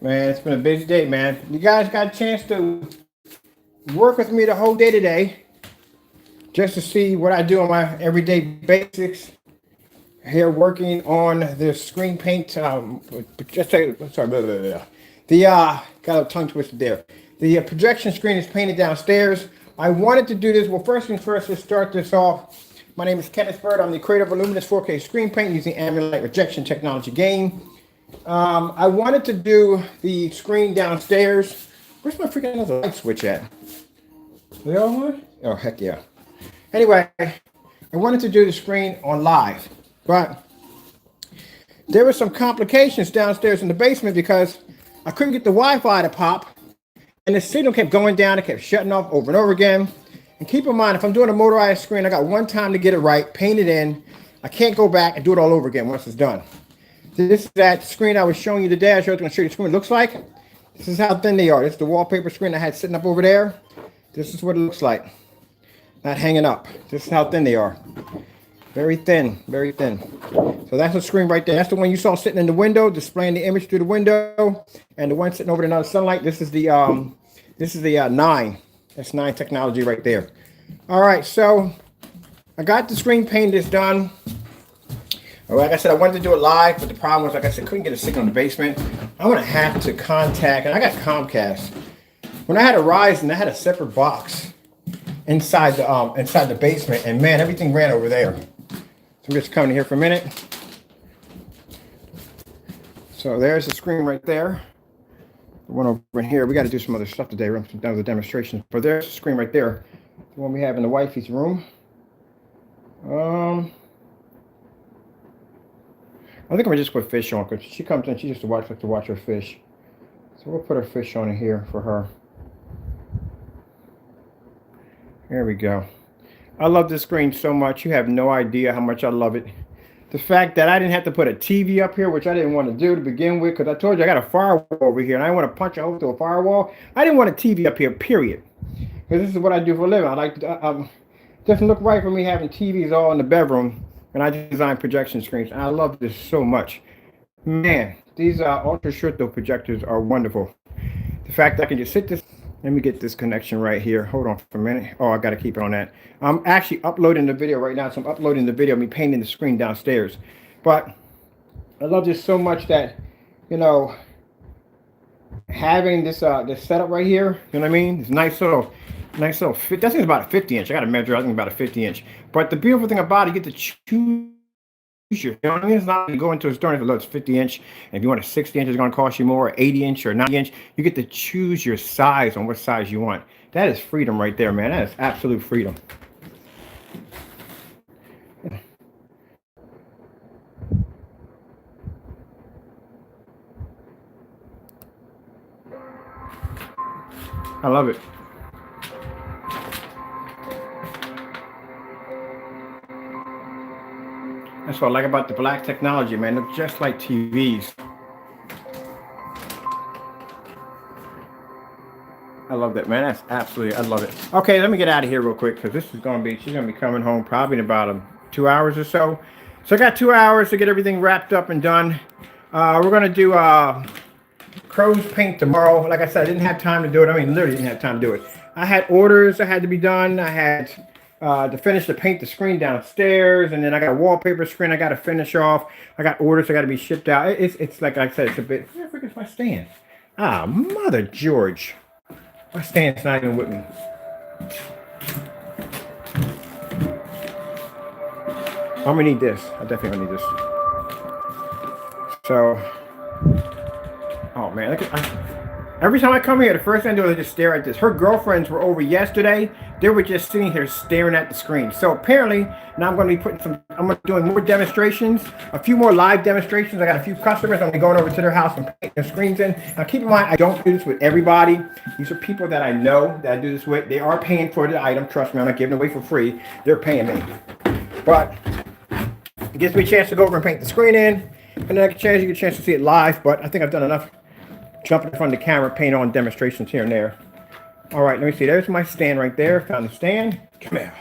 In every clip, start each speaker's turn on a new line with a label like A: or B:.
A: Man, it's been a busy day, man. You guys got a chance to work with me the whole day today just to see what I do on my everyday basics. Here working on the screen paint. Just say, sorry, blah, blah, blah. The got a tongue twisted there. The projection screen is painted downstairs. I wanted to do this. Well, first things first, let's start this off. My name is Kenneth Bird. I'm the creator of Luminous 4K screen paint using ambient light rejection technology gain. I wanted to do the screen downstairs. Where's my freaking other light switch at? They all on? Oh, heck yeah. Anyway, I wanted to do the screen on live, but there were some complications downstairs in the basement because I couldn't get the Wi-Fi to pop, and the signal kept going down. It kept shutting off over and over again. And keep in mind, if I'm doing a motorized screen, I got one time to get it right, paint it in. I can't go back and do it all over again once it's done. This is that screen I was showing you today. I was going to show you the screen looks like. This is how thin they are. This is the wallpaper screen I had sitting up over there. This is what it looks like. Not hanging up. This is how thin they are. Very thin, very thin. So that's the screen right there. That's the one you saw sitting in the window, displaying the image through the window. And the one sitting over another sunlight. This is the 9. That's 9 technology right there. All right, so I got the screen painted. It's done. Like I said, I wanted to do it live, but the problem was, like I said, couldn't get a signal in the basement. I'm gonna have to contact, and I got Comcast. When I had a Ryzen, I had a separate box inside the basement, and man, everything ran over there. So I'm just coming here for a minute. So there's the screen right there. The one over in here. We got to do some other stuff today. We're done with the demonstrations, but there's the screen right there. The one we have in the wifey's room. I think I'm gonna just put fish on because she comes in. She just likes to watch her fish. So we'll put her fish on here for her. There we go. I love this screen so much. You have no idea how much I love it. The fact that I didn't have to put a TV up here, which I didn't want to do to begin with, because I told you I got a firewall over here, and I didn't want to punch a hole through a firewall. I didn't want a TV up here, period. Because this is what I do for a living. I like to, doesn't look right for me having TVs all in the bedroom. And I design projection screens, and I love this so much. Man, these ultra short though projectors are wonderful. The fact that I can just sit this, let me get this connection right here. Hold on for a minute. Oh, I got to keep it on that. I'm actually uploading the video right now, so I'm uploading the video of me painting the screen downstairs. But I love this so much that, you know, having this this setup right here, you know what I mean? It's nice little fit. That thing's about a 50 inch. I got to measure. I think about a 50 inch. But the beautiful thing about it, you get to choose your. You know what I mean? It's not going to go into a store if it's 50 inch. And if you want a 60 inch, it's going to cost you more. 80 inch or 90 inch. You get to choose your size on what size you want. That is freedom right there, man. That is absolute freedom. I love it. That's what I like about the black technology, man. Look just like TVs. I love that, man. That's absolutely, I love it. Okay, let me get out of here real quick because this is going to be, she's going to be coming home probably in about 2 hours or so. So I got 2 hours to get everything wrapped up and done. We're going to do crow's paint tomorrow. Like I said, I didn't have time to do it. I mean, literally didn't have time to do it. I had orders that had to be done. I had to finish to paint the screen downstairs, and then I got a wallpaper screen I got to finish off. I got orders that got to be shipped out. It's like I said, it's a bit. Where the frick is my stand? Ah, mother George, my stand's not even with me. I'm gonna need this. I definitely gonna need this. So, oh man, look at. Every time I come here, the first thing I do is just stare at this. Her girlfriends were over yesterday. They were just sitting here staring at the screen. So apparently, now I'm going to be I'm going to be doing more demonstrations, a few more live demonstrations. I got a few customers. I'm going to be going over to their house and painting their screens in. Now keep in mind, I don't do this with everybody. These are people that I know that I do this with. They are paying for the item. Trust me, I'm not giving it away for free. They're paying me. But it gives me a chance to go over and paint the screen in. And then you get a chance to see it live. But I think I've done enough jumping in front of the camera, paint on demonstrations here and there. All right, let me see. There's my stand right there. Found the stand. Come here.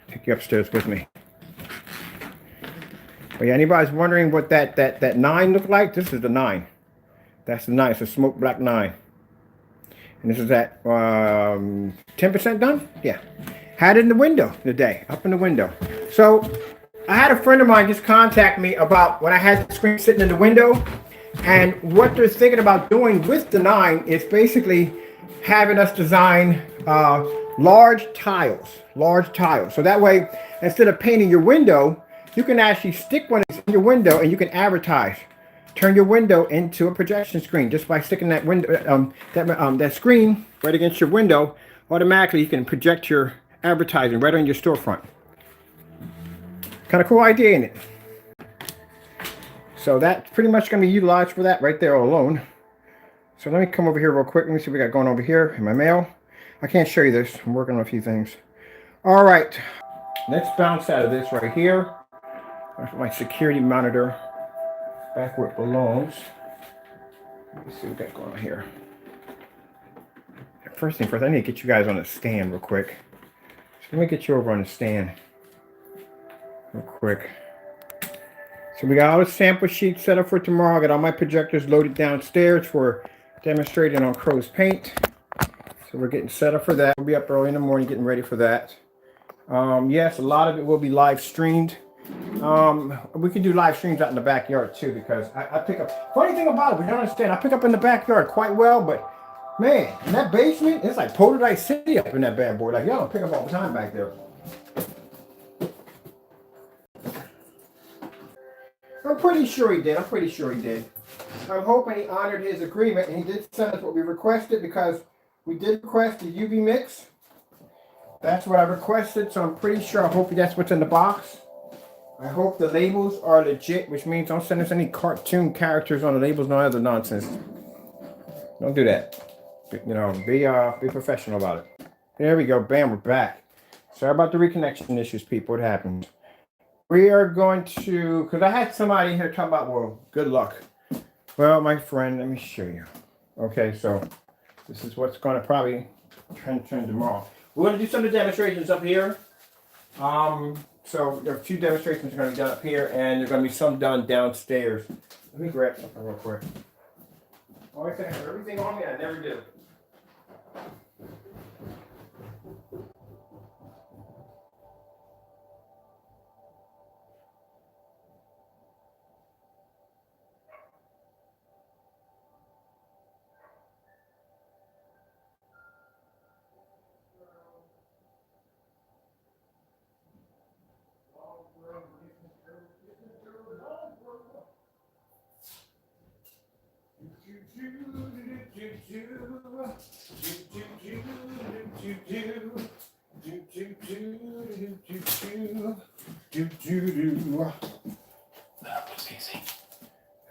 A: Take you upstairs with me. But yeah, anybody's wondering what that 9 looked like? This is the 9. That's the 9. It's a smoke black 9. And this is at 10% done? Yeah. Had it in the window today, up in the window. So I had a friend of mine just contact me about when I had the screen sitting in the window, and what they're thinking about doing with the 9 is basically having us design large tiles. So that way, instead of painting your window, you can actually stick one in your window and you can advertise. Turn your window into a projection screen just by sticking that window, that screen right against your window. Automatically, you can project your advertising right on your storefront. Kind of cool idea, ain't it? So that's pretty much going to be utilized for that right there all alone. So let me come over here real quick. Let me see what we got going over here in my mail. I can't show you this. I'm working on a few things. All right. Let's bounce out of this right here. That's my security monitor back where it belongs. Let me see what we got going on here. First thing first, I need to get you guys on the stand real quick. So let me get you over on the stand real quick. So we got all the sample sheets set up for tomorrow. I got all my projectors loaded downstairs for demonstrating on Crow's Paint. So we're getting set up for that. We'll be up early in the morning getting ready for that. Yes, a lot of it will be live streamed. We can do live streams out in the backyard too, because I pick up, funny thing about it, we don't understand, I pick up in the backyard quite well, but man, in that basement, it's like Poltergeist City up in that bad boy. Like, y'all don't pick up all the time back there. I'm pretty sure he did. I'm hoping he honored his agreement, and he did send us what we requested, because we did request the UV mix. That's what I requested, so I'm pretty sure, I hope that's what's in the box. I hope the labels are legit, which means don't send us any cartoon characters on the labels, no other nonsense. Don't do that. You know, be professional about it. There we go. Bam, we're back. Sorry about the reconnection issues, people. What happened? We are going to, because I had somebody here talk about, well, good luck. Well, my friend, let me show you. Okay, so this is what's going to probably trend tomorrow. We're going to do some of the demonstrations up here. So there are a few demonstrations going to be done up here, and there's going to be some done downstairs. Let me grab something real quick. Oh, I have everything on me. I never do.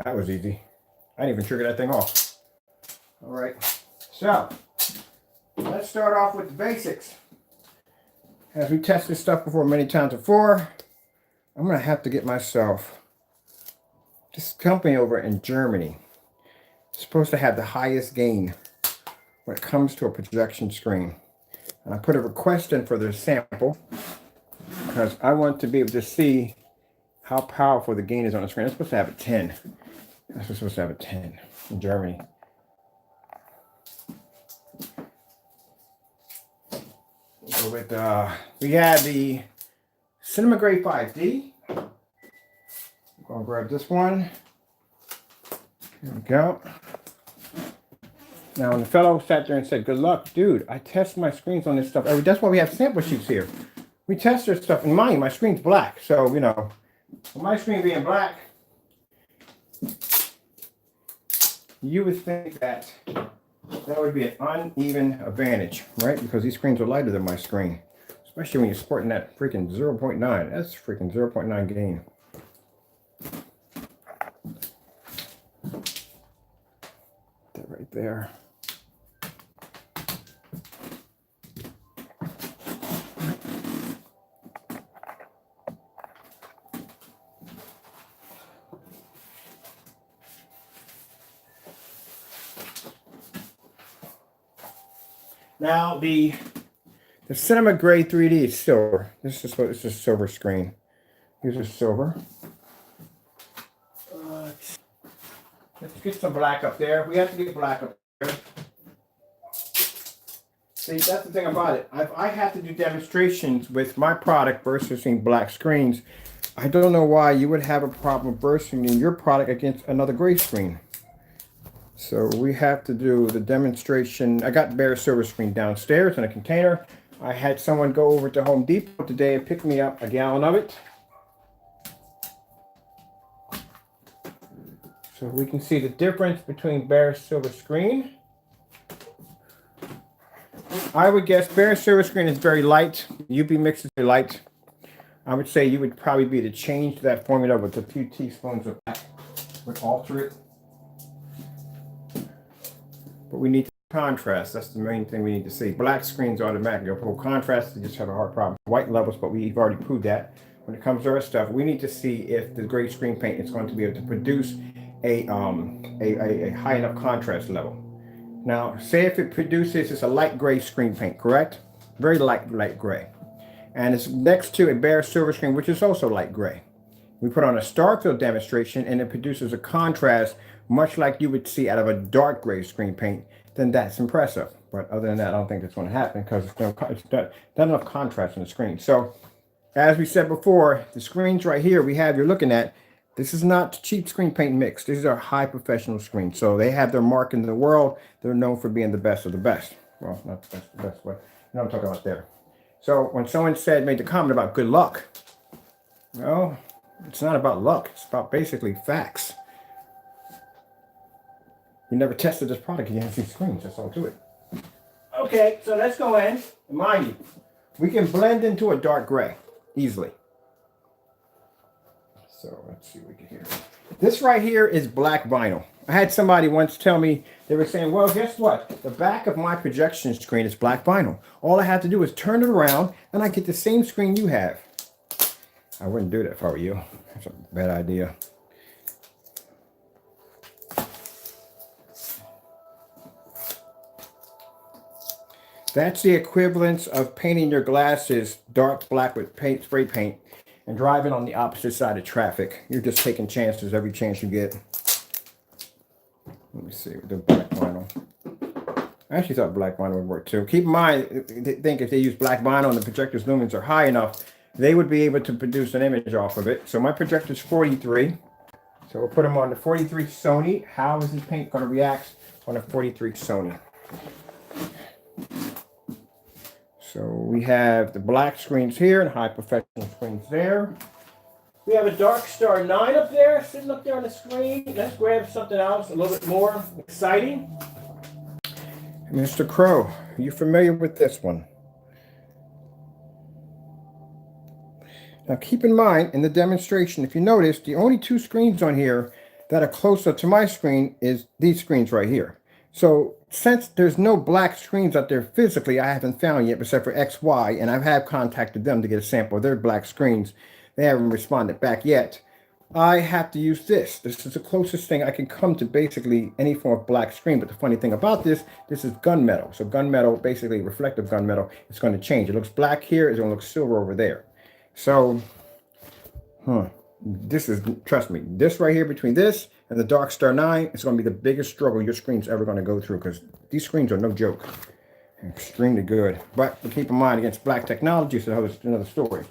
A: That was easy. I didn't even trigger that thing off. All right, so let's start off with the basics. As we tested this stuff before many times before, I'm gonna have to get myself this company over in Germany. It's supposed to have the highest gain when it comes to a projection screen. And I put a request in for their sample because I want to be able to see how powerful the gain is on the screen. It's supposed to have a 10. That's supposed to have a 10 in Germany. So with we had the Cinema Grade 5D. I'm gonna grab this one. Here we go. Now, when the fellow sat there and said, "Good luck, dude, I test my screens on this stuff." That's why we have sample sheets here. We test their stuff. And mind you, my screen's black, so you know, with my screen being black, you would think that would be an uneven advantage, right? Because these screens are lighter than my screen, especially when you're sporting that freaking 0.9. That's freaking 0.9 gain. That right there. Now the Cinema Grade 3D is silver. This is a silver screen. Here's a silver. Let's get some black up there. We have to get black up there. See, that's the thing about it. If I have to do demonstrations with my product versus in black screens, I don't know why you would have a problem bursting in your product against another gray screen. So we have to do the demonstration. I got bare silver screen downstairs in a container. I had someone go over to Home Depot today and pick me up a gallon of it. So we can see the difference between bare silver screen. I would guess bare silver screen is very light. UV mix is very light. I would say you would probably be to change that formula with a few teaspoons of black would alter it. But we need contrast. That's the main thing we need to see. Black screens automatically go full contrast. They just have a hard problem. White levels, but we've already proved that. When it comes to our stuff, we need to see if the gray screen paint is going to be able to produce a high enough contrast level. Now, say if it produces, it's a light gray screen paint, correct? Very light gray. And it's next to a bare silver screen, which is also light gray. We put on a star fill demonstration and it produces a contrast much like you would see out of a dark gray screen paint. Then that's impressive. But other than that, I don't think that's going to happen because it's not enough contrast on the screen. So as we said before, the screens right here you're looking at, this is not cheap screen paint mix. These are high professional screens. So they have their mark in the world. They're known for being the best of the best. Well, not the best, but you know what I'm talking about there. So when someone made the comment about good luck, well, it's not about luck. It's about basically facts. You never tested this product, you haven't seen screens. That's all to it. Okay, so let's go in. Mind you, we can blend into a dark gray easily. So let's see what we can hear. This right here is black vinyl. I had somebody once tell me, they were saying, well, guess what? The back of my projection screen is black vinyl. All I have to do is turn it around and I get the same screen you have. I wouldn't do that if I were you. That's a bad idea. That's the equivalence of painting your glasses dark black with spray paint and driving on the opposite side of traffic. You're just taking chances every chance you get. Let me see, the black vinyl. I actually thought black vinyl would work too. Keep in mind, I think if they use black vinyl and the projector's lumens are high enough, they would be able to produce an image off of it. So my projector's 43. So we'll put them on the 43 Sony. How is this paint going to react on a 43 Sony? So we have the black screens here and high professional screens there. We have a Dark Star 9 up there, sitting up there on the screen. Let's grab something else a little bit more exciting. Mr. Crow, are you familiar with this one? Now keep in mind, in the demonstration, if you notice, the only two screens on here that are closer to my screen is these screens right here. So since there's no black screens out there physically, I haven't found yet, except for XY, and I have contacted them to get a sample of their black screens. They haven't responded back yet. I have to use this. This is the closest thing I can come to basically any form of black screen. But the funny thing about this is gunmetal. So gunmetal, basically reflective gunmetal, it's going to change. It looks black here, it's going to look silver over there. So, this is, trust me, this right here between this and the Dark Star 9 is going to be the biggest struggle your screen's ever going to go through, because these screens are no joke. Extremely good. But keep in mind, against black technology, so that's another story.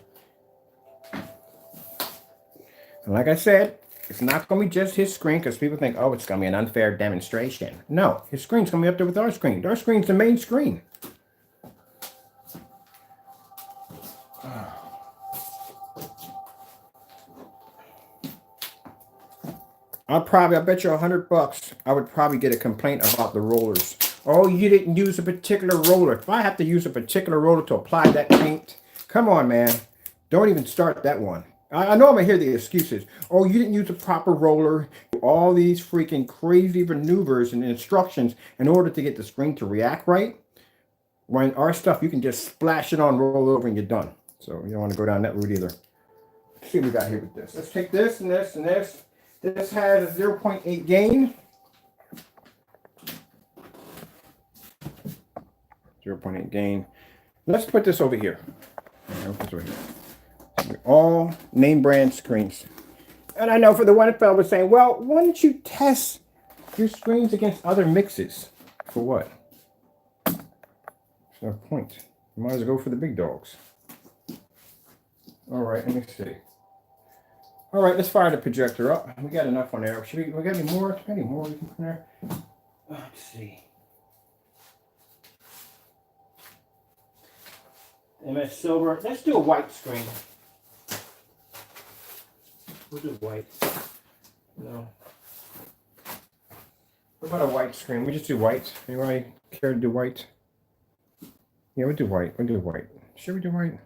A: And like I said, it's not going to be just his screen, because people think, oh, it's going to be an unfair demonstration. No, his screen's going to be up there with our screen. Our screen's the main screen. I bet you $100 I would probably get a complaint about the rollers. Oh, you didn't use a particular roller. If I have to use a particular roller to apply that paint, come on, man. Don't even start that one. I know I'm going to hear the excuses. Oh, you didn't use a proper roller. All these freaking crazy maneuvers and instructions in order to get the screen to react right. When our stuff, you can just splash it on, roll over, and you're done. So you don't want to go down that route either. Let's see what we got here with this. Let's take this and this and this. This has a 0.8 gain. 0.8 gain. Let's put this over here. All name brand screens. And I know for the one fellow was saying, well, why don't you test your screens against other mixes. For what? There's no point. You might as well go for the big dogs. All right, let me see. All right, let's fire the projector up. We got enough on there. We got any more? Any more we can put in there? Let's see. MS Silver. Let's do a white screen. We'll do white. No. What about a white screen? We just do white. Anybody care to do white? Yeah, we'll do white. We'll do white. Should we do white?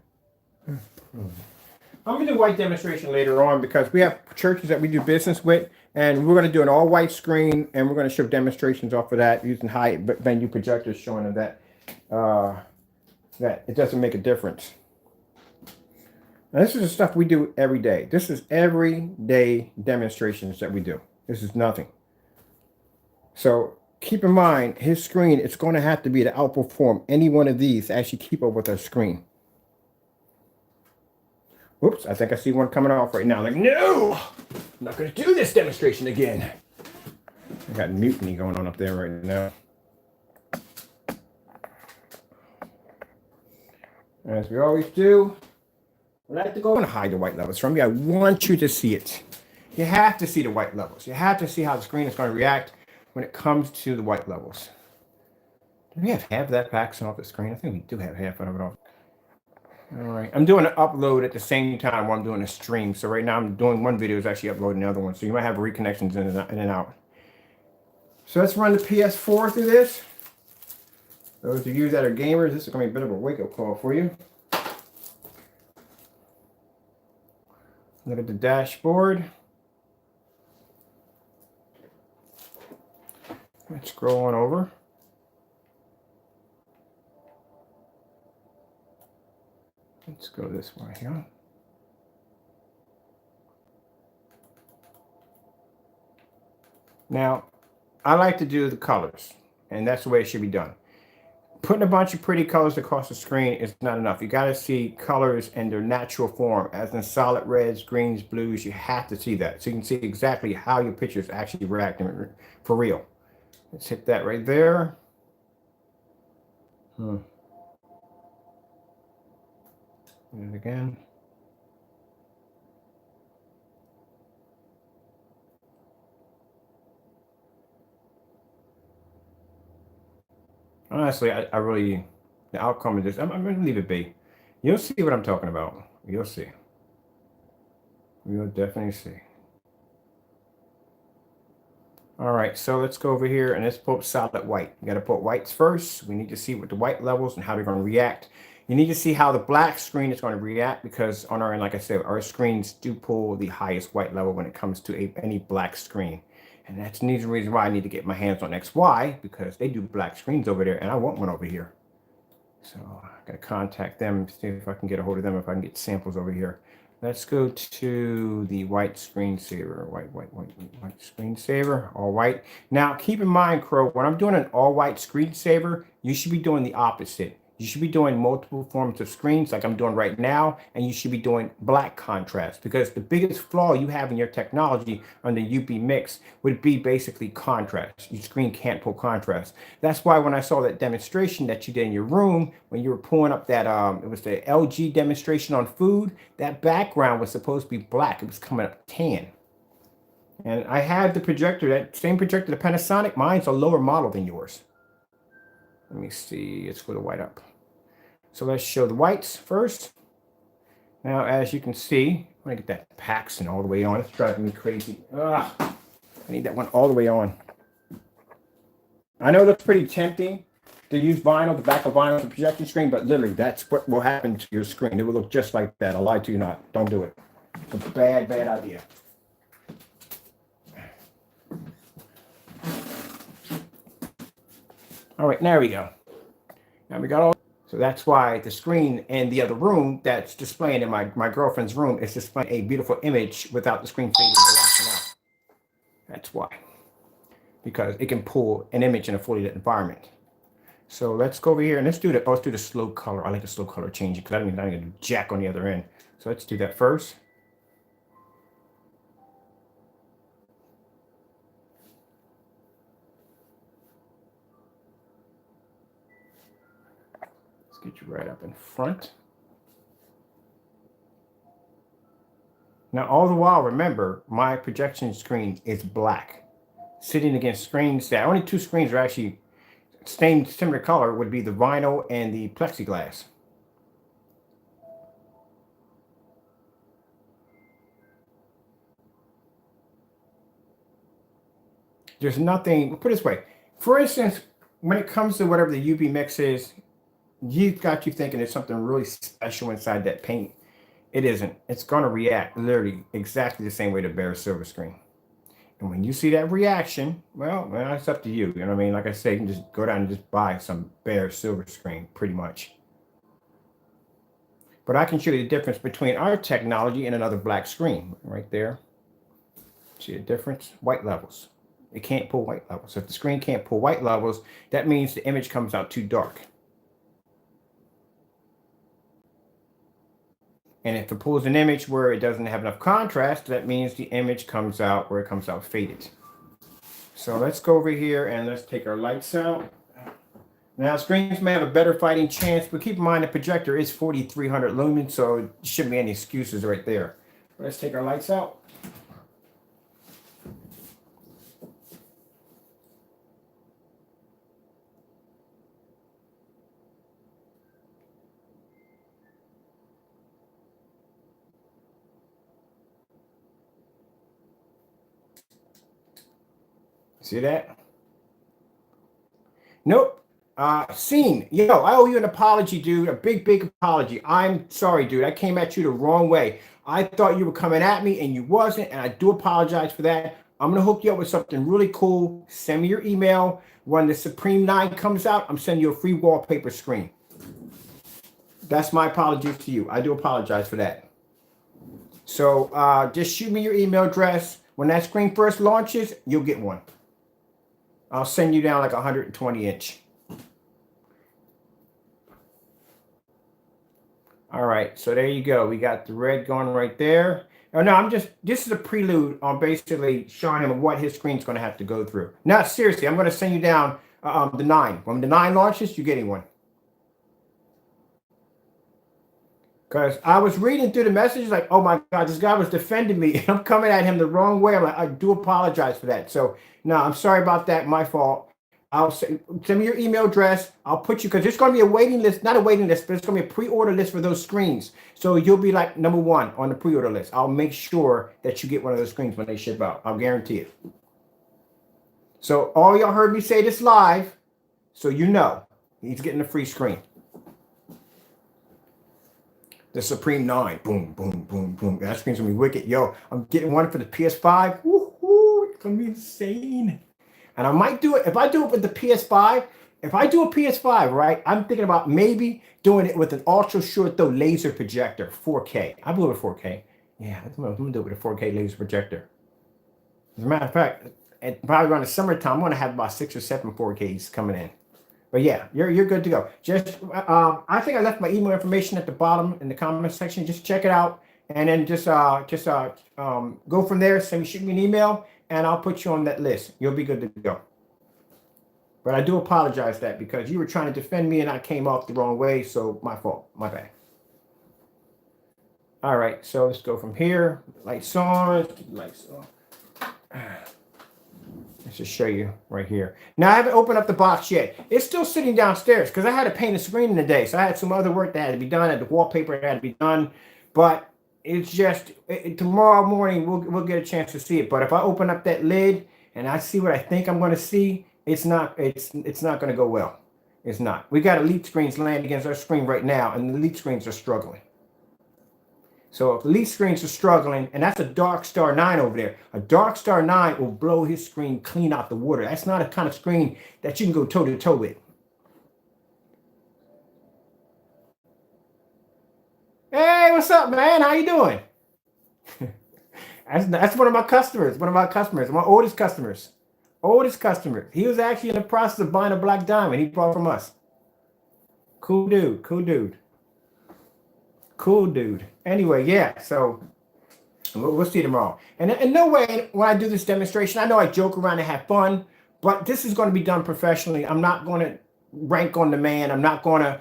A: I'm going to do white demonstration later on because we have churches that we do business with, and we're going to do an all white screen, and we're going to show demonstrations off of that using high venue projectors showing them that that it doesn't make a difference. Now, this is the stuff we do every day. This is everyday demonstrations that we do. This is nothing. So keep in mind, his screen, it's going to have to be to outperform any one of these to actually keep up with our screen. Whoops, I think I see one coming off right now. Like, no, I'm not going to do this demonstration again. I got mutiny going on up there right now. As we always do, I like to go and hide the white levels from you. I want you to see it. You have to see the white levels. You have to see how the screen is going to react when it comes to the white levels. Do we have half of that Paxson off the screen? I think we do have half of it off. All right, I'm doing an upload at the same time while I'm doing a stream. So right now I'm doing one video is actually uploading the other one. So you might have reconnections in and out. So let's run the PS4 through this. Those of you that are gamers, this is going to be a bit of a wake-up call for you. Look at the dashboard. Let's scroll on over. Let's go this way here. Now, I like to do the colors, and that's the way it should be done. Putting a bunch of pretty colors across the screen is not enough. You got to see colors in their natural form, as in solid reds, greens, blues. You have to see that so you can see exactly how your picture is actually reacting for real. Let's hit that right there. Do it again. Honestly, I really, the outcome of this, I'm going to leave it be. You'll see what I'm talking about. You'll see. You'll definitely see. All right, so let's go over here and let's put solid white. You got to put whites first. We need to see what the white levels and how they're going to react. You need to see how the black screen is going to react because on our end, like I said, our screens do pull the highest white level when it comes to any black screen. And that's the reason why I need to get my hands on XY because they do black screens over there and I want one over here. So I got to contact them, see if I can get a hold of them, if I can get samples over here. Let's go to the white screensaver, white screensaver, all white. Now, keep in mind, Crow, when I'm doing an all white screensaver, you should be doing the opposite. You should be doing multiple forms of screens like I'm doing right now, and you should be doing black contrast because the biggest flaw you have in your technology on the UB mix would be basically contrast. Your screen can't pull contrast. That's why when I saw that demonstration that you did in your room, when you were pulling up that, it was the LG demonstration on food, that background was supposed to be black. It was coming up tan. And I had the projector, that same projector, the Panasonic, mine's a lower model than yours. Let me see, let's go to white up. So let's show the whites first. Now, as you can see, I'm gonna get that Paxson all the way on. It's driving me crazy. Ugh, I need that one all the way on. I know that's pretty tempting to use vinyl, the back of vinyl, the projection screen, but literally that's what will happen to your screen. It will look just like that. I'll lie to you not. Don't do it. It's a bad, bad idea. All right, there we go. Now we got all, so that's why the screen in the other room that's displaying in my girlfriend's room is displaying a beautiful image without the screen fading or washing out. That's why, because it can pull an image in a fully lit environment. So let's go over here and let's do the slow color. I like the slow color changing because I don't even do jack on the other end. So let's do that first. get you right up in front. Now, all the while, remember, my projection screen is black. Sitting against screens that only two screens are actually same similar color would be the vinyl and the plexiglass. There's nothing, put it this way. For instance, when it comes to whatever the UV mix is, you've got you thinking there's something really special inside that paint. It isn't. It's going to react literally exactly the same way to bare silver screen. And when you see that reaction, well, it's up to you. You know what I mean? Like I say, you can just go down and just buy some bare silver screen, pretty much. But I can show you the difference between our technology and another black screen right there. See the difference? White levels. It can't pull white levels. If the screen can't pull white levels, that means the image comes out too dark. And if it pulls an image where it doesn't have enough contrast, that means the image comes out where it comes out faded. So let's go over here and let's take our lights out. Now, screens may have a better fighting chance, but keep in mind the projector is 4,300 lumens, so it shouldn't be any excuses right there. Let's take our lights out. See that? Nope. Scene. Yo, I owe you an apology, dude. A big, big apology. I'm sorry, dude. I came at you the wrong way. I thought you were coming at me and you wasn't, and I do apologize for that. I'm going to hook you up with something really cool. Send me your email. When the Supreme 9 comes out, I'm sending you a free wallpaper screen. That's my apologies to you. I do apologize for that. So just shoot me your email address. When that screen first launches, you'll get one. I'll send you down like 120 inch. All right, so there you go. We got the red going right there. Oh, no, this is a prelude on basically showing him what his screen's going to have to go through. Now, seriously, I'm going to send you down the 9. When the 9 launches, you're getting one. Because I was reading through the messages like, oh my God, this guy was defending me. And I'm coming at him the wrong way. I'm like, I do apologize for that. So, no, I'm sorry about that. My fault. I'll send me your email address. I'll put you, because there's going to be a waiting list, not a waiting list, but it's going to be a pre-order list for those screens. So you'll be like number 1 on the pre-order list. I'll make sure that you get one of those screens when they ship out. I'll guarantee it. So all y'all heard me say this live, so you know he's getting a free screen. The Supreme 9. Boom, boom, boom, boom. That screen's going to be wicked. Yo, I'm getting one for the PS5. Woohoo! It's going to be insane. And I might do it. If I do it with the PS5, if I do a PS5, right, I'm thinking about maybe doing it with an ultra short throw laser projector, 4K. I blew it 4K. Yeah, I'm going to do it with a 4K laser projector. As a matter of fact, probably around the summertime, I'm going to have about 6 or 7 4Ks coming in. But yeah, you're good to go. Just I think I left my email information at the bottom in the comment section. Just check it out, and then just go from there. Shoot me an email, and I'll put you on that list. You'll be good to go. But I do apologize that because you were trying to defend me, and I came off the wrong way. So my fault. My bad. All right, so let's go from here. Lights on. Lights on. Let's just show you right here. Now, I haven't opened up the box yet. It's still sitting downstairs because I had to paint the screen in the day. So I had some other work that had to be done. The wallpaper had to be done. But it's just, tomorrow morning, we'll get a chance to see it. But if I open up that lid and I see what I think I'm going to see, it's not going to go well. It's not. We got Elite screens laying against our screen right now, and the Elite screens are struggling. So if Elite screens are struggling, and that's a Dark Star 9 over there. A Dark Star 9 will blow his screen clean out the water. That's not a kind of screen that you can go toe-to-toe with. Hey, what's up, man? How you doing? That's one of my customers. My oldest customers. He was actually in the process of buying a black diamond he bought from us. Cool dude. Anyway, yeah, so we'll see tomorrow. And in no way, when I do this demonstration, I know I joke around and have fun, but this is going to be done professionally. I'm not going to rank on the man. I'm not going to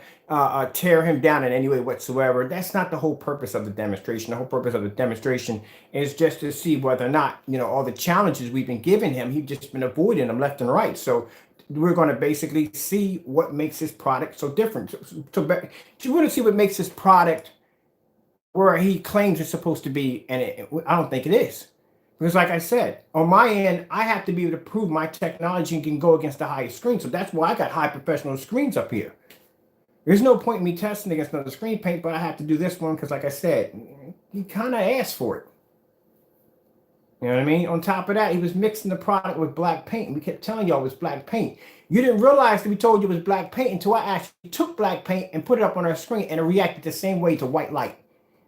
A: tear him down in any way whatsoever. That's not the whole purpose of the demonstration. The whole purpose of the demonstration is just to see whether or not, all the challenges we've been giving him, he's just been avoiding them left and right. So we're going to basically see what makes his product so different. So you want to see what makes his product where he claims it's supposed to be, and I don't think it is. Because like I said, on my end, I have to be able to prove my technology can go against the highest screen. So that's why I got high professional screens up here. There's no point in me testing against another screen paint, but I have to do this one because like I said, he kind of asked for it. You know what I mean? On top of that, he was mixing the product with black paint. And we kept telling y'all it was black paint. You didn't realize that we told you it was black paint until I actually took black paint and put it up on our screen, and it reacted the same way to white light.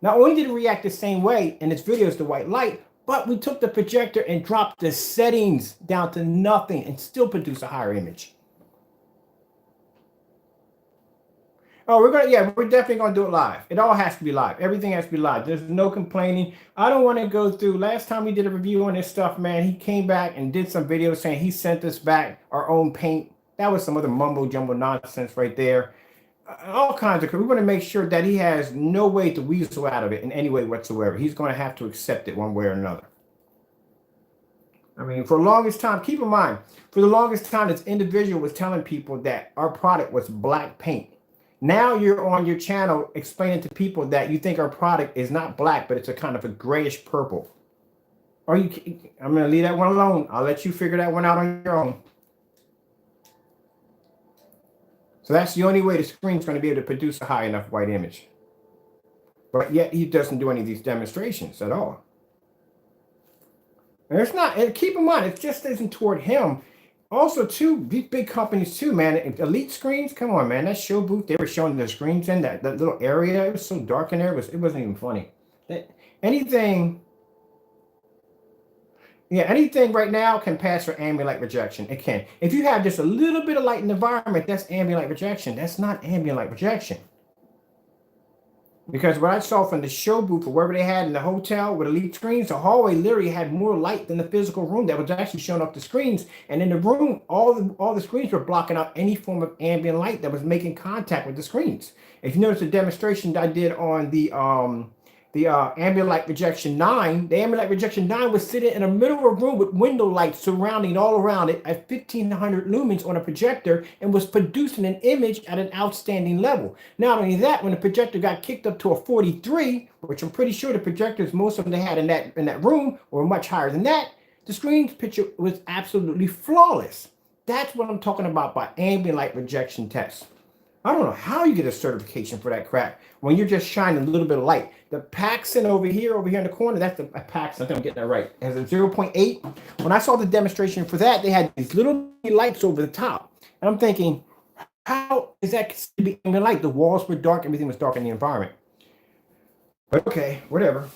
A: Not only did it react the same way in its videos to white light, but we took the projector and dropped the settings down to nothing and still produce a higher image. Oh, we're definitely gonna do it live. It all has to be live. Everything has to be live. There's no complaining. I don't want to go through. Last time we did a review on this stuff, man, he came back and did some videos saying he sent us back our own paint. That was some other mumbo jumbo nonsense right there. All kinds of. We want to make sure that he has no way to weasel out of it in any way whatsoever. He's going to have to accept it one way or another. I mean, for the longest time, keep in mind, for the longest time, this individual was telling people that our product was black paint. Now you're on your channel explaining to people that you think our product is not black, but it's a kind of a grayish purple. I'm going to leave that one alone. I'll let you figure that one out on your own. So that's the only way the screen's going to be able to produce a high enough white image. But yet he doesn't do any of these demonstrations at all. And it's not, and keep in mind, it just isn't toward him. Also, too, these big companies too, man. Elite Screens, come on, man. That show booth they were showing their screens in that little area. It was so dark in there. It wasn't even funny. Anything right now can pass for ambient light rejection. It can. If you have just a little bit of light in the environment, that's ambient light rejection. That's not ambient light rejection. Because what I saw from the show booth or wherever they had in the hotel with Elite Screens, the hallway literally had more light than the physical room that was actually showing up the screens. And in the room, all the screens were blocking out any form of ambient light that was making contact with the screens. If you notice the demonstration that I did on the ambient light rejection 9, the ambient light rejection 9 was sitting in the middle of a room with window lights surrounding all around it at 1500 lumens on a projector and was producing an image at an outstanding level. Not only that, when the projector got kicked up to a 43, which I'm pretty sure the projectors, most of them they had in that room were much higher than that, the screen's picture was absolutely flawless. That's what I'm talking about by ambient light rejection tests. I don't know how you get a certification for that crap when you're just shining a little bit of light. The Paxson over here in the corner, that's a Paxson. I think I'm getting that right. It has a 0.8. When I saw the demonstration for that, they had these little lights over the top. And I'm thinking, how is that to be ambient light? The walls were dark. Everything was dark in the environment. But okay, whatever.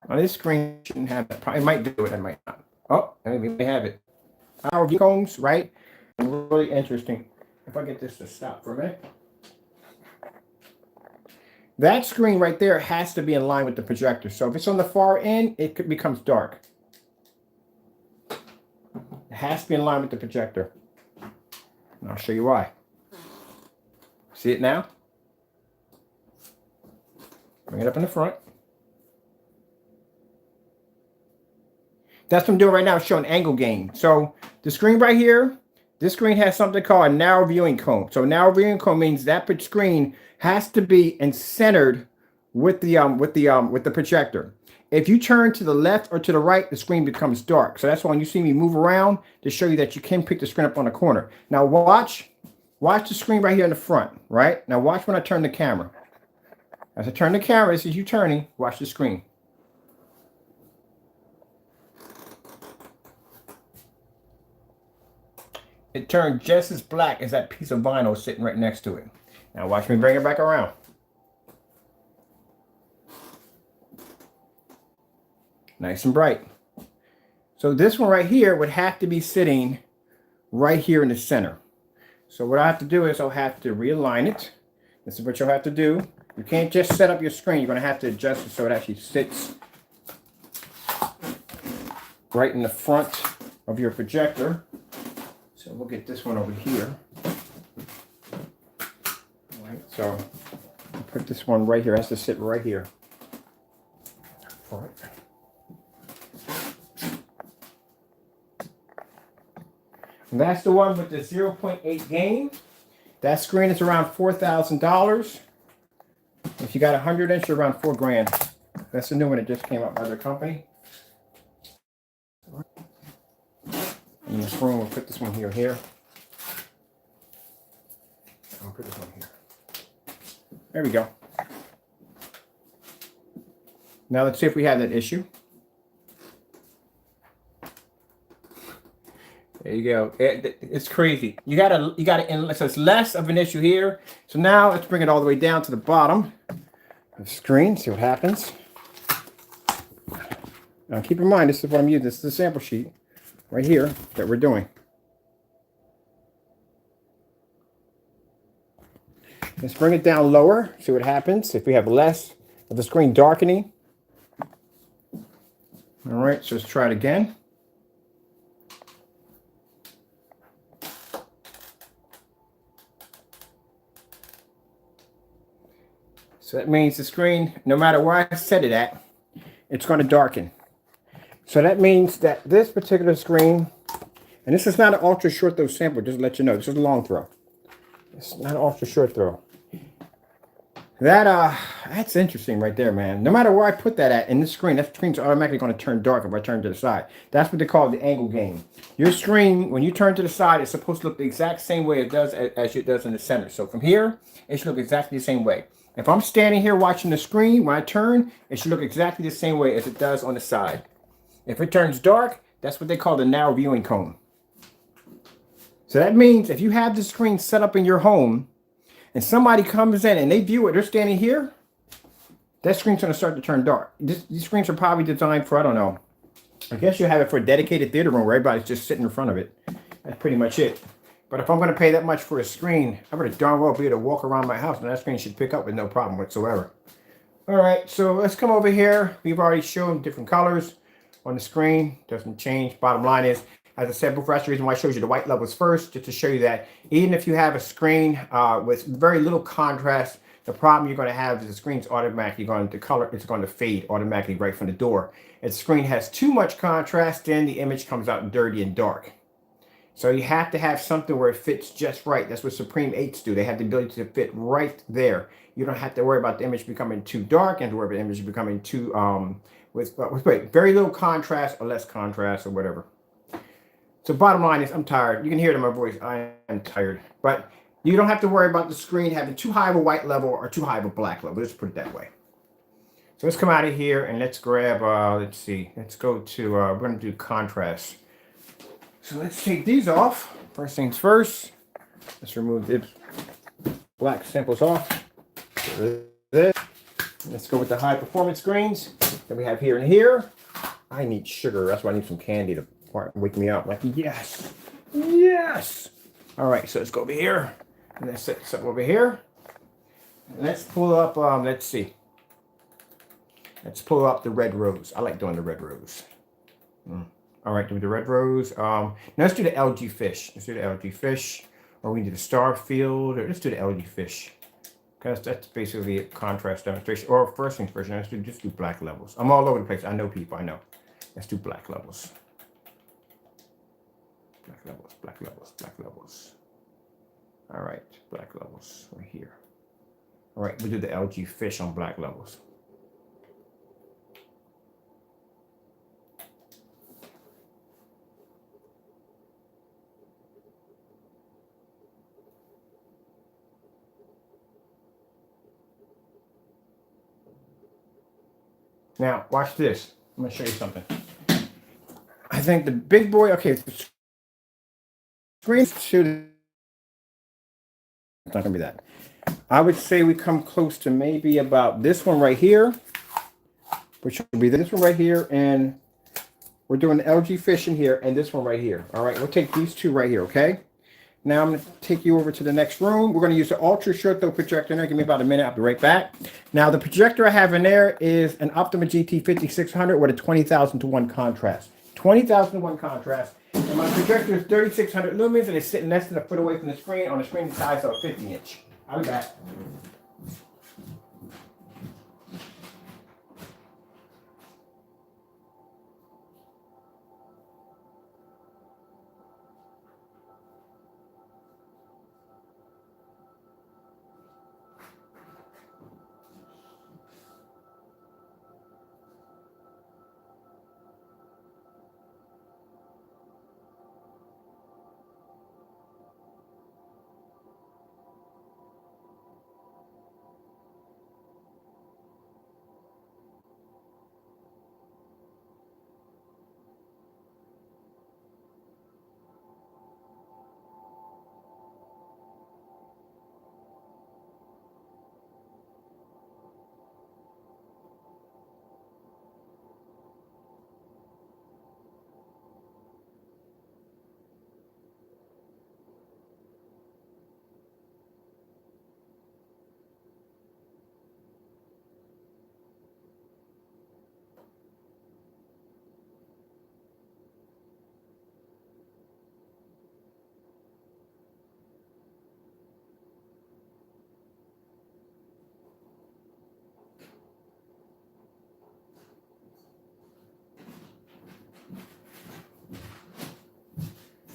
A: On this screen, shouldn't have that. It might do it. It might not. Oh, maybe we have it. Our view combs, right? Really interesting. If I get this to stop for a minute. That screen right there has to be in line with the projector. So if it's on the far end, it becomes dark. It has to be in line with the projector. And I'll show you why. See it now? Bring it up in the front. That's what I'm doing right now, showing angle gain. So the screen right here, this screen has something called a narrow viewing cone. So narrow viewing cone means that screen has to be centered with the projector. If you turn to the left or to the right, the screen becomes dark. So that's why when you see me move around to show you that you can pick the screen up on the corner. Now watch the screen right here in the front, right? Now watch when I turn the camera. As I turn the camera, this is you turning, watch the screen. It turned just as black as that piece of vinyl sitting right next to it. Now watch me bring it back around. Nice and bright. So this one right here would have to be sitting right here in the center. So what I have to do is I'll have to realign it. This is what you'll have to do. You can't just set up your screen. You're going to have to adjust it so it actually sits right in the front of your projector. So we'll get this one over here. All right, so I'll put this one right here. It has to sit right here. All right. And that's the one with the 0.8 gain. That screen is around $4,000. If you got 100-inch, you're around $4,000. That's the new one that just came out by their company. And this room, we'll put this one here. I'll put this one here. There we go. Now let's see if we have that issue. There you go. It's crazy. You gotta, so it's less of an issue here. So now let's bring it all the way down to the bottom of the screen, see what happens. Now keep in mind, this is what I'm using. This is the sample sheet right here that we're doing. Let's bring it down lower, see what happens if we have less of the screen darkening. All right, so let's try it again. So that means the screen, no matter where I set it at, it's going to darken. So that means that this particular screen, and this is not an ultra short throw sample, just to let you know, this is a long throw. It's not an ultra short throw. That's interesting right there, man. No matter where I put that at in the screen, that screen's automatically going to turn dark if I turn to the side. That's what they call the angle gain. Your screen, when you turn to the side, it's supposed to look the exact same way it does as it does in the center. So from here, it should look exactly the same way. If I'm standing here watching the screen, when I turn, it should look exactly the same way as it does on the side. If it turns dark, that's what they call the narrow viewing cone. So that means if you have the screen set up in your home and somebody comes in and they view it, they're standing here, that screen's going to start to turn dark. These screens are probably designed for, I don't know, I guess you have it for a dedicated theater room where everybody's just sitting in front of it. That's pretty much it. But if I'm going to pay that much for a screen, I better darn well be able to walk around my house and that screen should pick up with no problem whatsoever. All right, so let's come over here. We've already shown different colors on the screen. Doesn't change. Bottom line is, as I said before, that's the reason why I showed you the white levels first, just to show you that even if you have a screen with very little contrast, the problem you're going to have is the screen's automatically going to color, it's going to fade automatically right from the door. If the screen has too much contrast, then the image comes out dirty and dark. So you have to have something where it fits just right. That's what Supreme 8s do. They have the ability to fit right there. You don't have to worry about the image becoming too dark and to worry about the image becoming too, with very little contrast or less contrast or whatever. So bottom line is, I'm tired. You can hear it in my voice. I am tired. But you don't have to worry about the screen having too high of a white level or too high of a black level. Let's put it that way. So let's come out of here and let's grab, let's see. Let's go to, we're going to do contrast. So let's take these off. First things first. Let's remove the black samples off. Let's go with the high performance screens that we have here and here. I need sugar. That's why I need some candy to wake me up. Like, yes, yes. All right, so let's go over here. And let's set this up over here. And let's pull up, let's see. Let's pull up the red rose. I like doing the red rose. All right, do the red rose. Now let's do the LG fish. Let's do the LG fish. Or we can do the star field. Or let's do the LG fish. Because that's basically a contrast demonstration. Or first things first, let's just do black levels. I'm all over the place. I know people, I know. Let's do black levels. Black levels, black levels, black levels. All right, black levels right here. All right, we'll do the LG fish on black levels. Now, watch this. I'm going to show you something. I think the big boy, okay, the screen should, it's not going to be that. I would say we come close to maybe about this one right here, which would be this one right here, and we're doing the LG fish in here, and this one right here. All right, we'll take these two right here, okay? Now I'm going to take you over to the next room. We're going to use the ultra short throw projector in there. Give me about a minute. I'll be right back. Now the projector I have in there is an Optima GT 5600 with a 20,000 to 1 contrast. 20,000 to 1 contrast. And my projector is 3600 lumens and it's sitting less than a foot away from the screen on a screen the size of a 50-inch. I'll be back.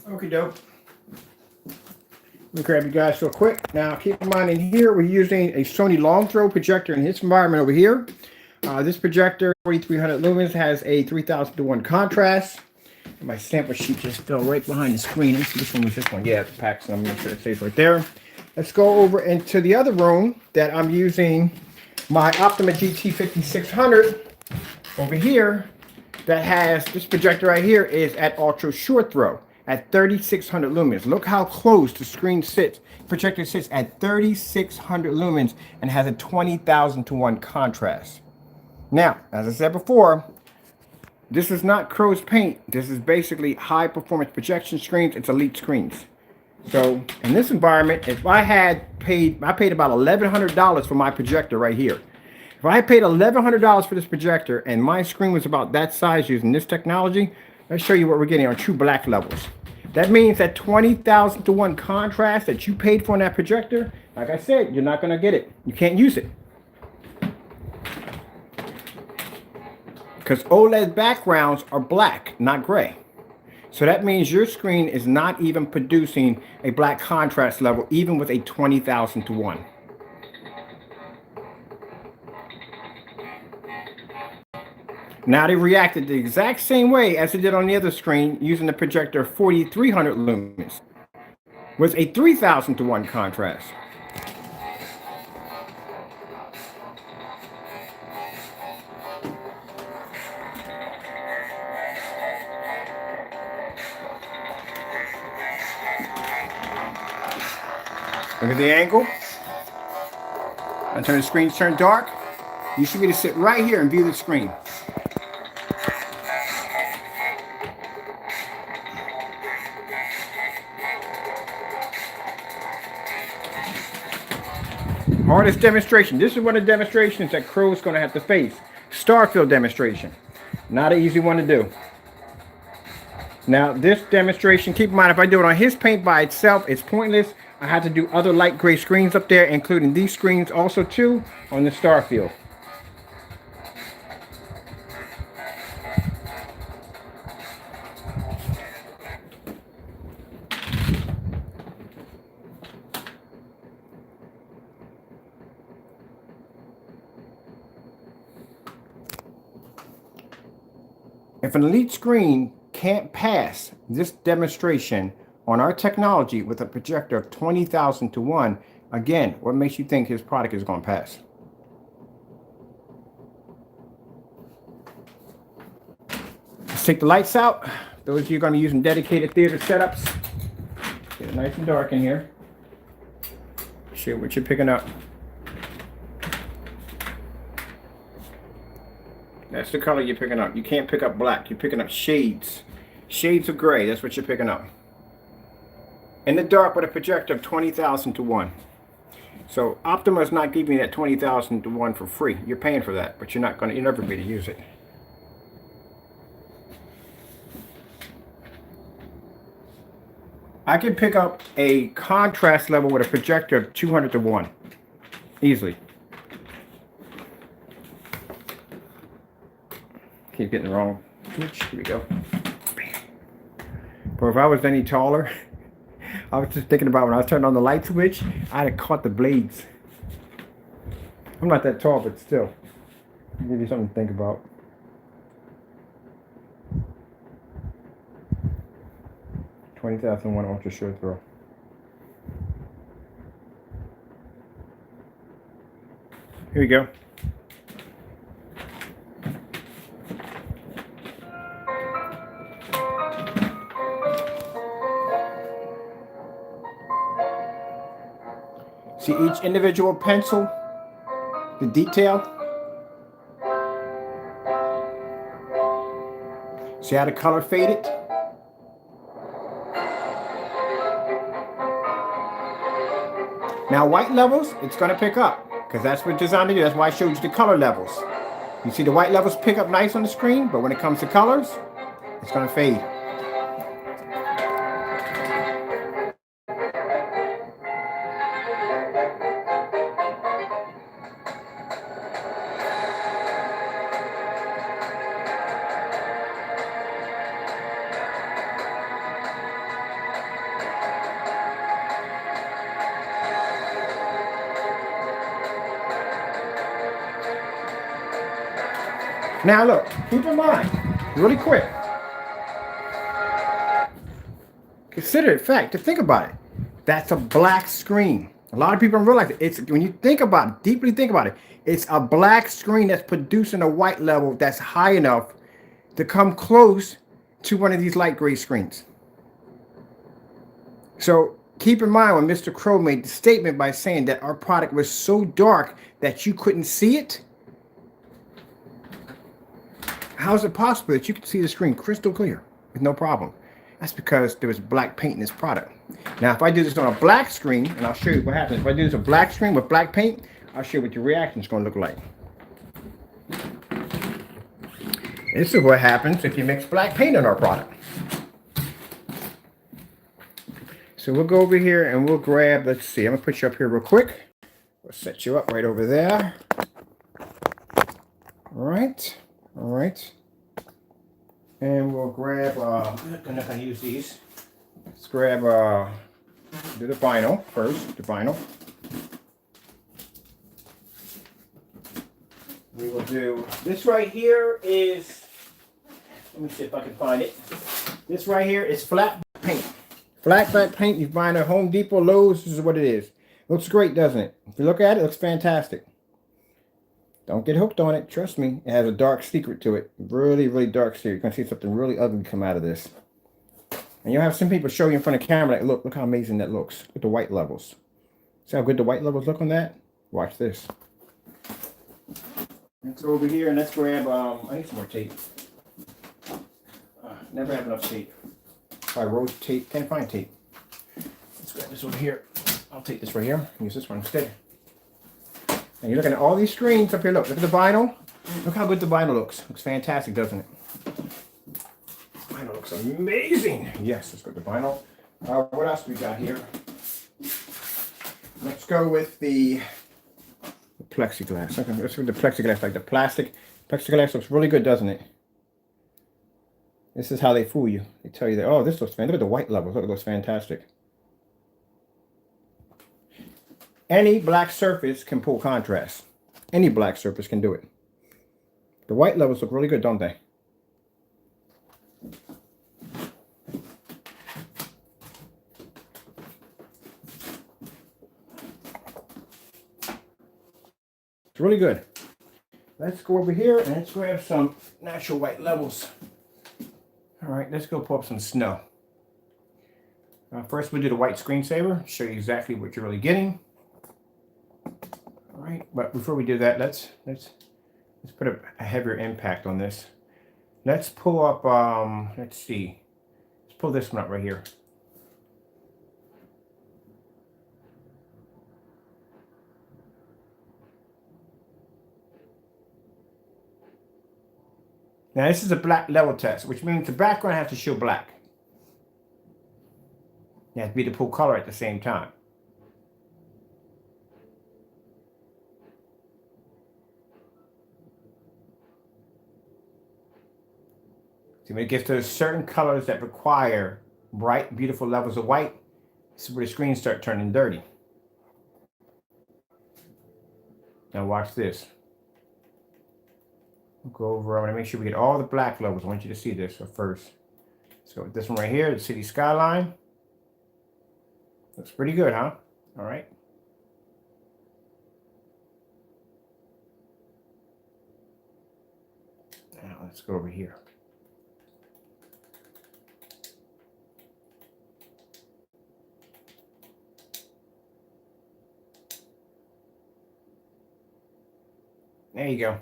A: Okay, dope. Let me grab you guys real quick. Now, keep in mind in here, we're using a Sony long throw projector in this environment over here. This projector, 4300 lumens, has a 3000:1 contrast. And my sample sheet just fell right behind the screen. Let's see which one was this one. Yeah, it's packed, so I'm going to make sure it stays right there. Let's go over into the other room that I'm using my Optima GT 5600 over here. That has this projector right here is at ultra short throw at 3600 lumens. Look how close the screen sits. Projector sits at 3600 lumens and has a 20,000:1 contrast. Now, as I said before, this is not crow's paint. This is basically high performance projection screens. It's elite screens. So in this environment, if I paid about $1,100 for my projector right here. If I had paid $1,100 for this projector and my screen was about that size using this technology, let's show you what we're getting on true black levels. That means that 20,000:1 contrast that you paid for on that projector, like I said, you're not going to get it. You can't use it. Because OLED backgrounds are black, not gray. So that means your screen is not even producing a black contrast level, even with a 20,000:1. Now they reacted the exact same way as it did on the other screen using the projector 4300 lumens with a 3000:1 contrast. Look at the angle. Until the screen's turned dark, you should be able to sit right here and view the screen. Hardest demonstration. This is one of the demonstrations that Crow's going to have to face. Starfield demonstration. Not an easy one to do. Now, this demonstration, keep in mind, if I do it on his paint by itself, it's pointless. I have to do other light gray screens up there, including these screens also too on the Starfield. If an elite screen can't pass this demonstration on our technology with a projector of 20,000:1, again, what makes you think his product is going to pass? Let's take the lights out. Those of you going to be using dedicated theater setups, get it nice and dark in here. Show you what you're picking up. That's the color you're picking up. You can't pick up black. You're picking up shades. Shades of gray. That's what you're picking up. In the dark with a projector of 20,000:1. So Optima is not giving you that 20,000:1 for free. You're paying for that, but you're never be able to use it. I can pick up a contrast level with a projector of 200 to 1. Easily. Keep getting the wrong switch. Here we go. But if I was any taller, I was just thinking about when I was turning on the light switch, I'd have caught the blades. I'm not that tall, but still. I'll give you something to think about. $20,001 ultra short throw. Here we go. See each individual pencil, the detail. See how the color faded? Now white levels, it's going to pick up because that's what it's designed to do. That's why I showed you the color levels. You see the white levels pick up nice on the screen, but when it comes to colors, it's going to fade. Now look, keep in mind, really quick. Consider the fact to think about it. That's a black screen. A lot of people don't realize it. It's when you think about it, deeply think about it, it's a black screen that's producing a white level that's high enough to come close to one of these light gray screens. So keep in mind when Mr. Crow made the statement by saying that our product was so dark that you couldn't see it. How is it possible that you could see the screen crystal clear with no problem? That's because there was black paint in this product. Now, if I do this on a black screen, and I'll show you what happens. If I do this on a black screen with black paint, I'll show you what your reaction is going to look like. This is what happens if you mix black paint on our product. So we'll go over here and we'll grab, let's see, I'm going to put you up here real quick. We'll set you up right over there. All right. All right, and we'll grab, I'm not gonna use these. Let's grab, do the vinyl first, the vinyl. We will do, this right here is, let me see if I can find it. This right here is flat paint. Flat back paint, you find at Home Depot, Lowe's, this is what it is. Looks great, doesn't it? If you look at it, it looks fantastic. Don't get hooked on it. Trust me, it has a dark secret to it. Really, really dark secret. You're going to see something really ugly come out of this. And you'll have some people show you in front of camera, like, look how amazing that looks. Look at the white levels. See how good the white levels look on that? Watch this. Let's go over here and let's grab, I need some more tape. Never have enough tape. If I rolled tape, can't find tape. Let's grab this over here. I'll take this right here. Use this one instead. And you're looking at all these screens up here. Look at the vinyl. Look how good the vinyl looks. Looks fantastic, doesn't it? Vinyl looks amazing. Yes, let's go with the vinyl. What else we got here? Let's go with the plexiglass. Okay, let's go with the plexiglass, like the plastic. Plexiglass looks really good, doesn't it? This is how they fool you. They tell you that, oh, this looks fantastic. Look at the white levels. Look, it looks fantastic. Any black surface can pull contrast. Any black surface can do it. The white levels look really good, don't they? It's really good. Let's go over here and let's grab some natural white levels. All right, let's go pull up some snow. First, we'll do the white screensaver, show you exactly what you're really getting. All right, but before we do that, let's put a heavier impact on this. Let's pull up, let's see. Let's pull this one up right here. Now this is a black level test, which means the background has to show black. You have to be to pull color at the same time. See, when it gets to certain colors that require bright, beautiful levels of white, this is where the screens start turning dirty. Now watch this. We'll go over, I want to make sure we get all the black levels. I want you to see this first. Let's go with this one right here, the city skyline. Looks pretty good, huh? All right. Now let's go over here. There you go.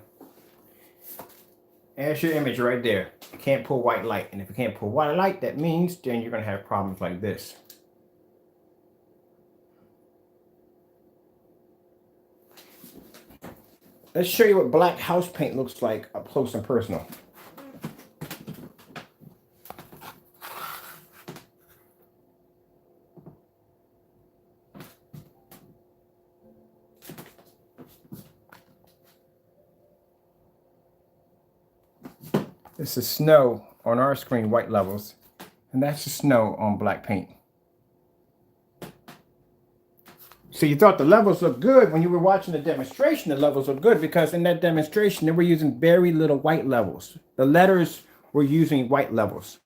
A: There's your image right there. You can't pull white light. And if you can't pull white light, that means then you're going to have problems like this. Let's show you what black house paint looks like up close and personal. This is snow on our screen, white levels, and that's the snow on black paint. So you thought the levels looked good when you were watching the demonstration. The levels look good because in that demonstration, they were using very little white levels. The letters were using white levels.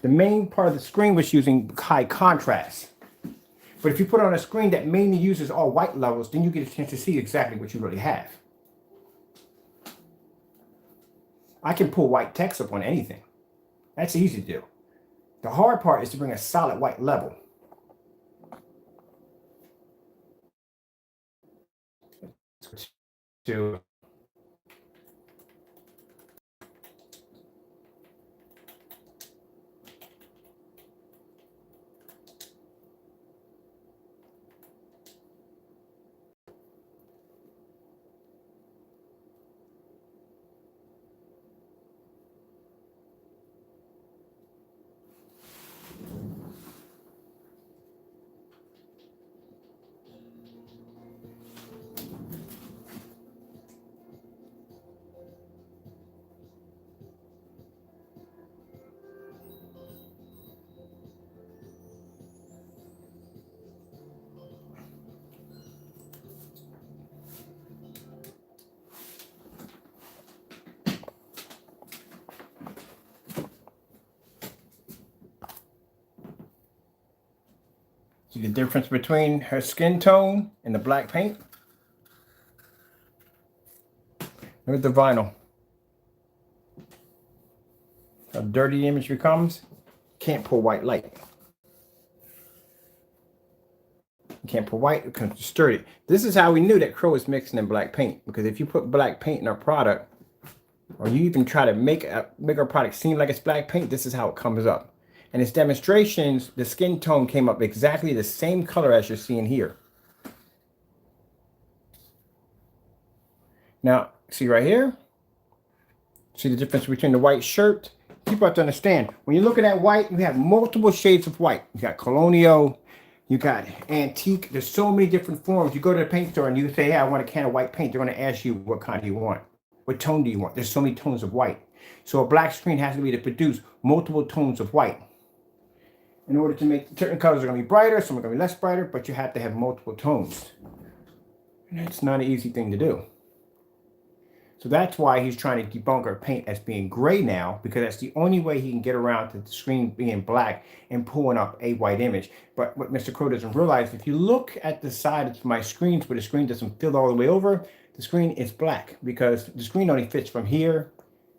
A: The main part of the screen was using high contrast. But if you put on a screen that mainly uses all white levels, then you get a chance to see exactly what you really have. I can pull white text up on anything. That's easy to do. The hard part is to bring a solid white level. To see the difference between her skin tone and the black paint? Look at the vinyl. How dirty the image becomes. Can't pull white light. You can't pull white, it becomes sturdy. This is how we knew that Crow was mixing in black paint, because if you put black paint in our product, or you even try to make our product seem like it's black paint, this is how it comes up. And its demonstrations, the skin tone came up exactly the same color as you're seeing here. Now, see right here? See the difference between the white shirt? People have to understand, when you're looking at white, you have multiple shades of white. You got colonial, you got antique. There's so many different forms. You go to the paint store and you say, hey, I want a can of white paint. They're going to ask you, what kind do you want? What tone do you want? There's so many tones of white. So a black screen has to be to produce multiple tones of white. In order to make certain colors are going to be brighter, some are going to be less brighter, but you have to have multiple tones. And that's not an easy thing to do. So that's why he's trying to debunk our paint as being gray now, because that's the only way he can get around to the screen being black and pulling up a white image. But what Mr. Crow doesn't realize, if you look at the side of my screens where the screen doesn't fill all the way over, the screen is black because the screen only fits from here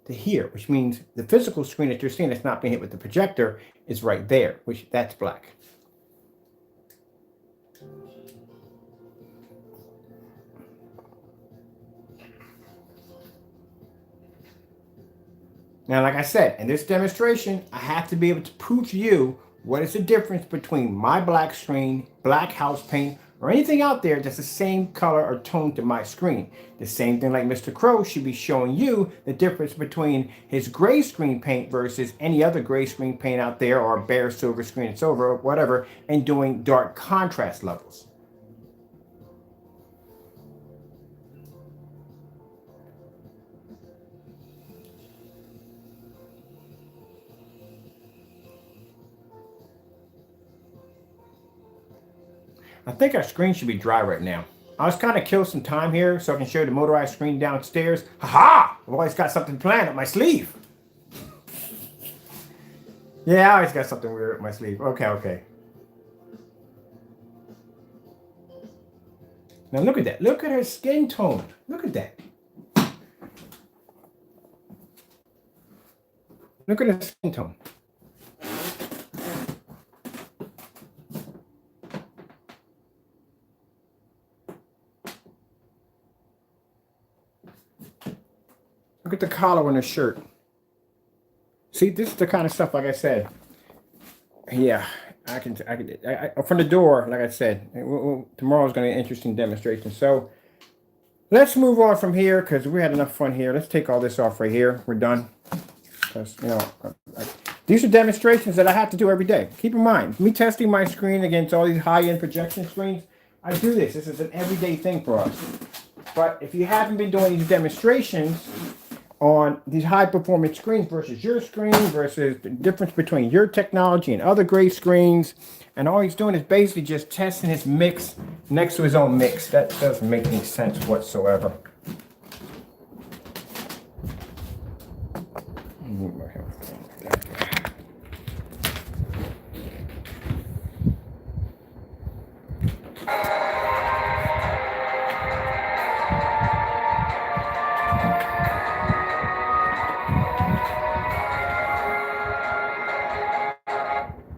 A: to here, which means the physical screen that you're seeing that's not being hit with the projector is right there, which that's black. Now, like I said, in this demonstration, I have to be able to prove to you what is the difference between my black screen, black house paint, or anything out there that's the same color or tone to my screen. The same thing like Mr. Crow should be showing you the difference between his gray screen paint versus any other gray screen paint out there, or bare silver screen silver or whatever, and doing dark contrast levels. I think our screen should be dry right now. I was kind of kill some time here so I can show you the motorized screen downstairs. Ha! I've always got something planned up my sleeve. Yeah, I always got something weird up my sleeve. Okay. Now look at that. Look at her skin tone. Look at that. Look at her skin tone. Look at the collar on the shirt. See, this is the kind of stuff, like I said. Yeah, I can from the door, like I said, tomorrow's going to be an interesting demonstration. So let's move on from here because we had enough fun here. Let's take all this off right here. We're done. Because, you know, these are demonstrations that I have to do every day. Keep in mind, me testing my screen against all these high-end projection screens, I do this. This is an everyday thing for us. But if you haven't been doing these demonstrations on these high performance screens versus your screen, versus the difference between your technology and other great screens, and all he's doing is basically just testing his mix next to his own mix. That doesn't make any sense whatsoever.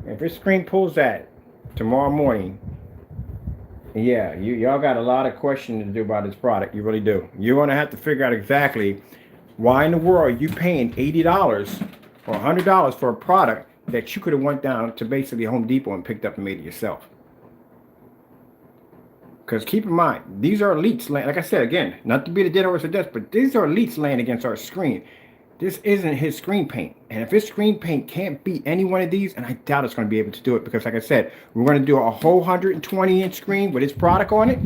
A: If your screen pulls that tomorrow morning, yeah, y'all got a lot of questions to do about this product. You really do. You're going to have to figure out exactly why in the world are you paying $80 or $100 for a product that you could have went down to basically Home Depot and picked up and made it yourself. Because keep in mind, these are elites. Like I said, again, not to be the dead horse of death, but these are elites laying against our screen. This isn't his screen paint. And if his screen paint can't beat any one of these, and I doubt it's going to be able to do it, because like I said, we're going to do a whole 120-inch screen with his product on it,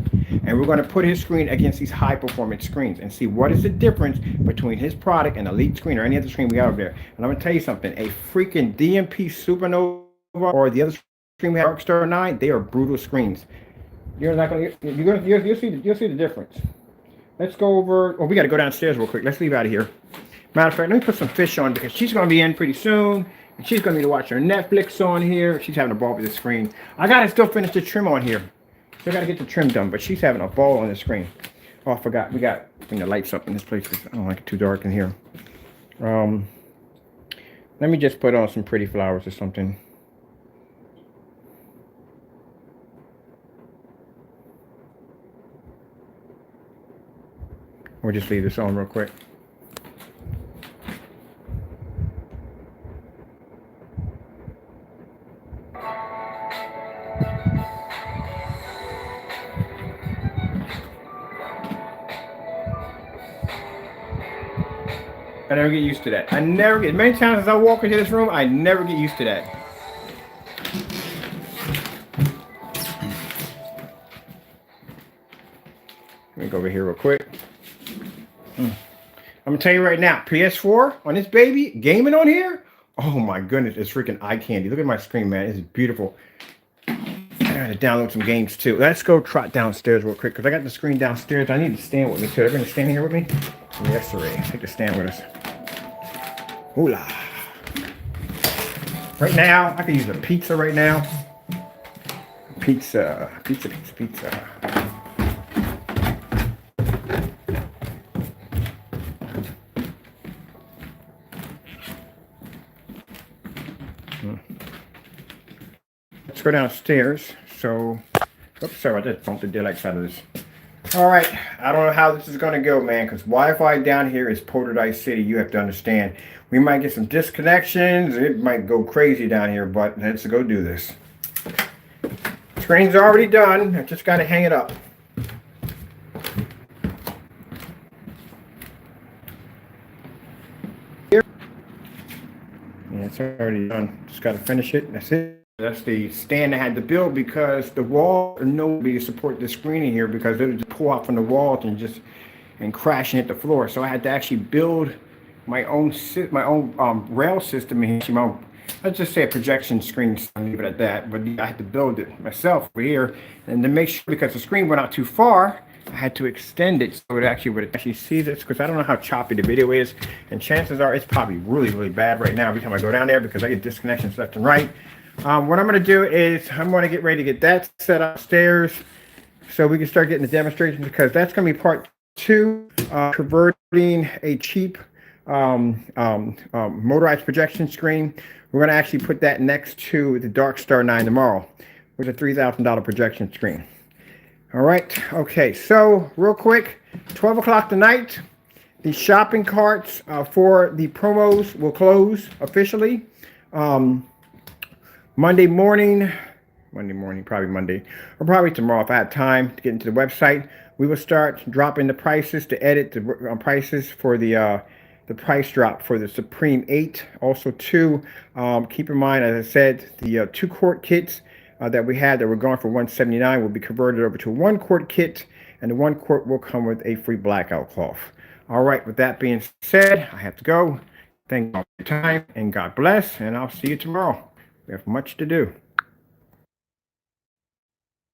A: and we're going to put his screen against these high-performance screens and see what is the difference between his product and elite screen or any other screen we got over there. And I'm going to tell you something, a freaking DMP Supernova or the other screen we have, Darkstar 9, they are brutal screens. You're not going to, you'll see the difference. Let's go over, we got to go downstairs real quick. Let's leave out of here. Matter of fact, let me put some fish on because she's going to be in pretty soon. And she's going to be watching her Netflix on here. She's having a ball with the screen. I got to still finish the trim on here. Still got to get the trim done, but she's having a ball on the screen. Oh, I forgot. We got to bring the lights up in this place because I don't like it too dark in here. Let me just put on some pretty flowers or something. We'll just leave this on real quick. I never get used to that. Many times as I walk into this room, I never get used to that. Let me go over here real quick. I'm gonna tell you right now, PS4 on this baby, gaming on here, oh my goodness, it's freaking eye candy. Look at my screen, man, it's beautiful. I gotta download some games too. Let's go trot downstairs real quick because I got the screen downstairs. I need to stand with me too. Everybody stand here with me? Yes, sir. Take the stand with us. Hola. Right now, I could use a pizza right now. Pizza. Let's go downstairs. So, oops, sorry, I just bumped the daylight side of this. All right, I don't know how this is going to go, man, because Wi-Fi down here is Poltergeist City. You have to understand. We might get some disconnections. It might go crazy down here, but let's go do this. Screen's already done. I just got to hang it up. Here. Yeah, it's already done. Just got to finish it. That's it. That's the stand I had to build because the wall, nobody to support the screen in here because it would just pull out from the walls and crash and hit the floor. So I had to actually build my own rail system in here. My own, let's just say a projection screen. I'll leave it at that. But I had to build it myself over here, and to make sure because the screen went out too far, I had to extend it so it actually would actually see this because I don't know how choppy the video is, and chances are it's probably really bad right now every time I go down there because I get disconnections left and right. What I'm going to do is I'm going to get ready to get that set upstairs so we can start getting the demonstrations because that's going to be part 2, converting a cheap motorized projection screen. We're going to actually put that next to the Dark Star 9 tomorrow, which is a $3,000 projection screen. All right. Okay. So real quick, 12 o'clock tonight, the shopping carts for the promos will close officially. Monday morning, probably Monday, or probably tomorrow if I have time to get into the website. We will start dropping the prices to edit the prices for the price drop for the Supreme 8. Also, too, keep in mind, as I said, the 2-quart kits that we had that were going for $179 will be converted over to a 1-quart kit, and the 1 quart will come with a free blackout cloth. All right, with that being said, I have to go. Thank you for your time, and God bless, and I'll see you tomorrow. We have much to do.